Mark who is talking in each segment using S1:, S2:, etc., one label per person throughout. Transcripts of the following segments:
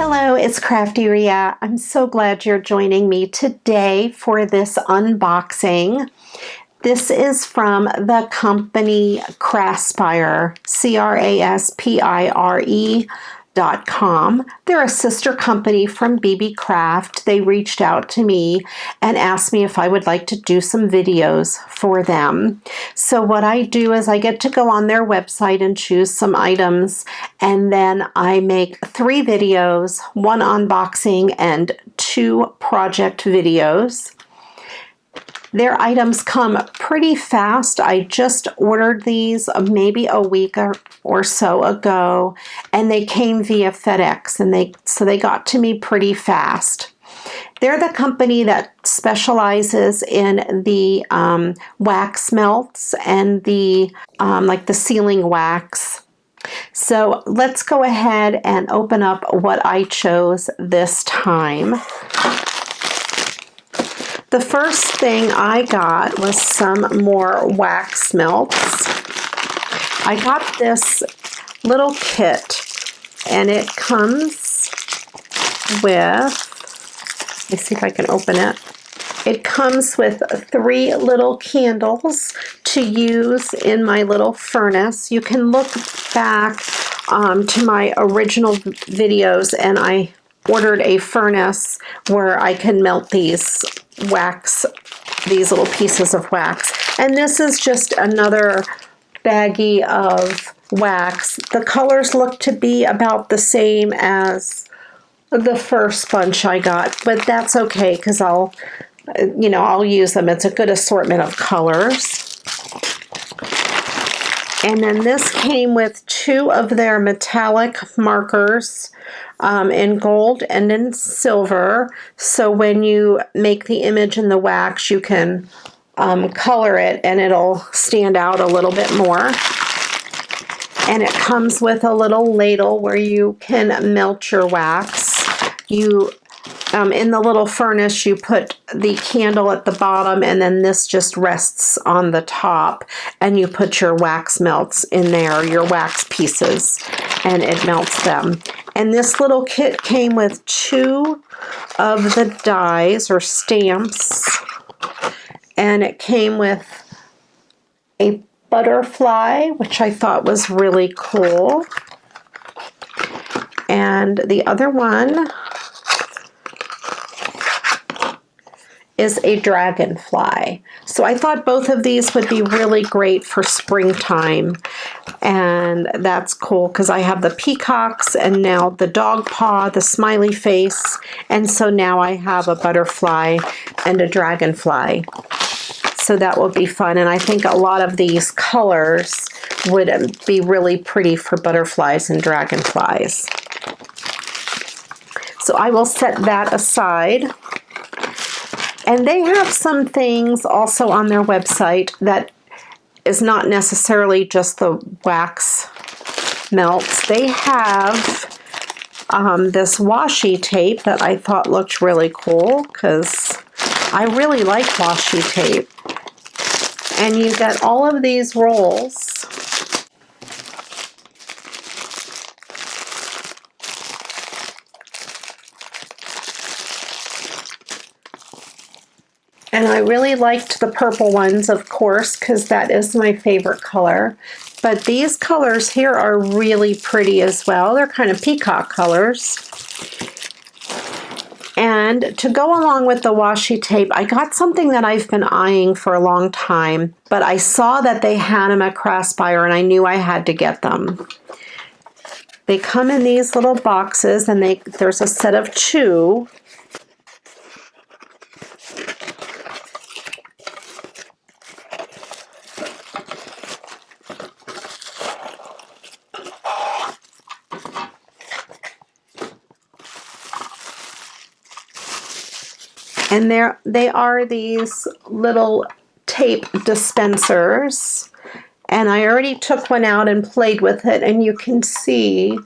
S1: Hello, it's Crafty Ria. I'm so glad you're joining me today for this unboxing. This is from the company Craspire, Craspire.com. They're a sister company from BB Craft. They reached out to me and asked me if I would like to do some videos for them. So what I do is I get to go on their website and choose some items, and then I make 3 videos, 1 unboxing and 2 project videos. Their items come pretty fast. I just ordered these maybe a week or so ago, and they came via FedEx, and so they got to me pretty fast. They're the company that specializes in the wax melts and the like the sealing wax. So let's go ahead and open up what I chose this time. The first thing I got was some more wax melts. I got this little kit, and it comes with, let me see if I can open it. It comes with 3 little candles to use in my little furnace. You can look back to my original videos, and I ordered a furnace where I can melt these little pieces of wax. And this is just another baggie of wax. The colors look to be about the same as the first bunch I got, but that's okay because I'll use them. It's a good assortment of colors. And then this came with 2 of their metallic markers in gold and in silver. So when you make the image in the wax, you can color it and it'll stand out a little bit more. And it comes with a little ladle where you can melt your wax. In the little furnace, you put the candle at the bottom, and then this just rests on the top, and you put your wax melts in there, your wax pieces, and it melts them. And this little kit came with 2 of the dies or stamps, and it came with a butterfly, which I thought was really cool, and the other one is a dragonfly. So I thought both of these would be really great for springtime. And that's cool because I have the peacocks and now the dog paw, the smiley face. And so now I have a butterfly and a dragonfly. So that will be fun. And I think a lot of these colors would be really pretty for butterflies and dragonflies. So I will set that aside. And they have some things also on their website that is not necessarily just the wax melts. They have this washi tape that I thought looked really cool because I really like washi tape. And you get all of these rolls. And I really liked the purple ones, of course, because that is my favorite color. But these colors here are really pretty as well. They're kind of peacock colors. And to go along with the washi tape, I got something that I've been eyeing for a long time, but I saw that they had them at Craspire, and I knew I had to get them. They come in these little boxes, and there's a set of 2. And they are these little tape dispensers. And I already took one out and played with it, and you can see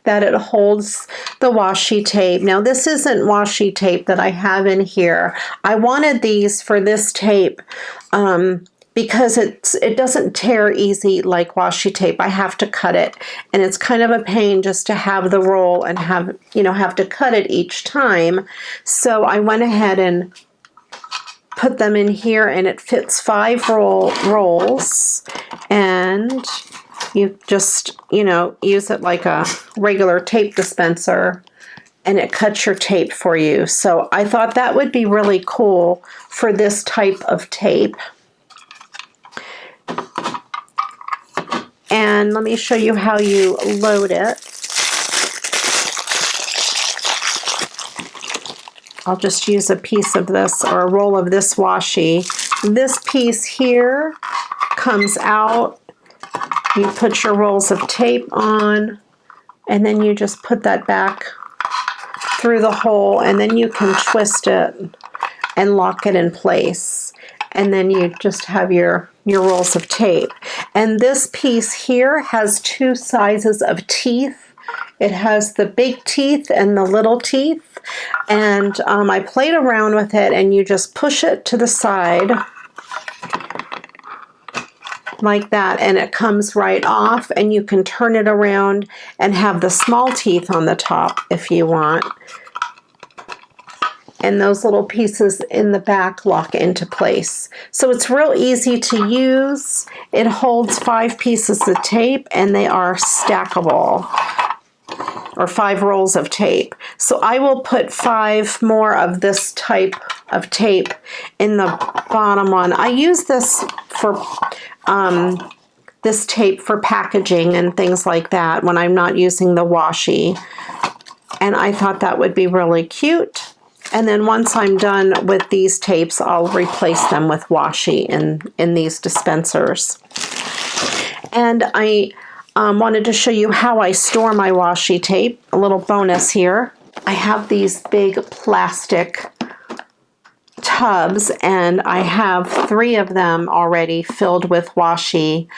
S1: that it holds the washi tape. Now this isn't washi tape that I have in here. I wanted these for this tape because it doesn't tear easy like washi tape. I have to cut it, and it's kind of a pain just to have the roll and have to cut it each time. So I went ahead and put them in here, and it fits 5 rolls, and you just use it like a regular tape dispenser, and it cuts your tape for you. So I thought that would be really cool for this type of tape. And let me show you how you load it. I'll just use a piece of this, or a roll of this washi. This piece here comes out. You put your rolls of tape on, and then you just put that back through the hole, and then you can twist it and lock it in place. And then you just have your rolls of tape. And this piece here has 2 sizes of teeth. It has the big teeth and the little teeth. And I played around with it, and you just push it to the side like that, and it comes right off, and you can turn it around and have the small teeth on the top if you want. And those little pieces in the back lock into place. So it's real easy to use. It holds 5 pieces of tape, and they are stackable, or 5 rolls of tape. So I will put 5 more of this type of tape in the bottom one. I use this for this tape for packaging and things like that when I'm not using the washi. And I thought that would be really cute. And then once I'm done with these tapes, I'll replace them with washi in these dispensers. And I wanted to show you how I store my washi tape. A little bonus here. I have these big plastic tubs, and I have 3 of them already filled with washi,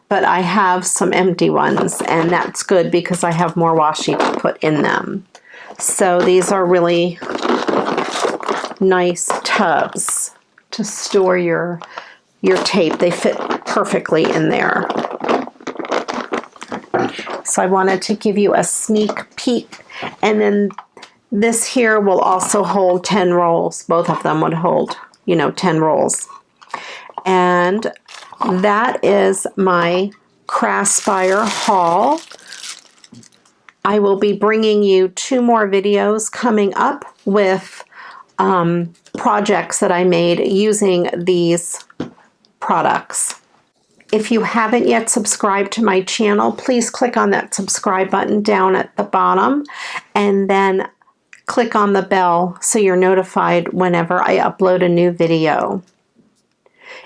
S1: but I have some empty ones, and that's good because I have more washi to put in them. So these are really nice tubs to store your tape. They fit perfectly in there. So I wanted to give you a sneak peek. And then this here will also hold 10 rolls. Both of them would hold, 10 rolls. And that is my Craftspire haul. I will be bringing you 2 more videos coming up with projects that I made using these products. If you haven't yet subscribed to my channel, please click on that subscribe button down at the bottom, and then click on the bell so you're notified whenever I upload a new video.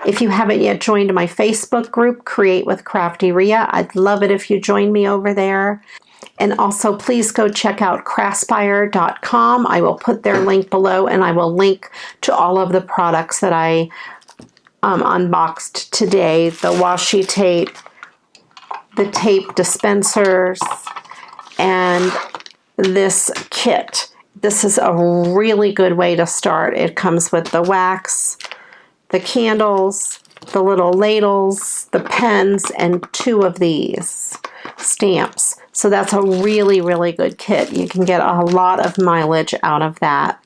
S1: If you haven't yet joined my Facebook group, Create with Crafty Rhea, I'd love it if you join me over there. And also, please go check out craftspire.com. I will put their link below, and I will link to all of the products that I unboxed today. The washi tape, the tape dispensers, and this kit. This is a really good way to start. It comes with the wax, the candles, the little ladles, the pens, and 2 of these stamps. So that's a really, really good kit. You can get a lot of mileage out of that.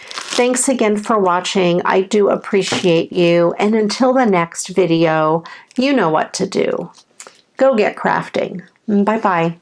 S1: Thanks again for watching. I do appreciate you. And until the next video, you know what to do. Go get crafting. Bye-bye.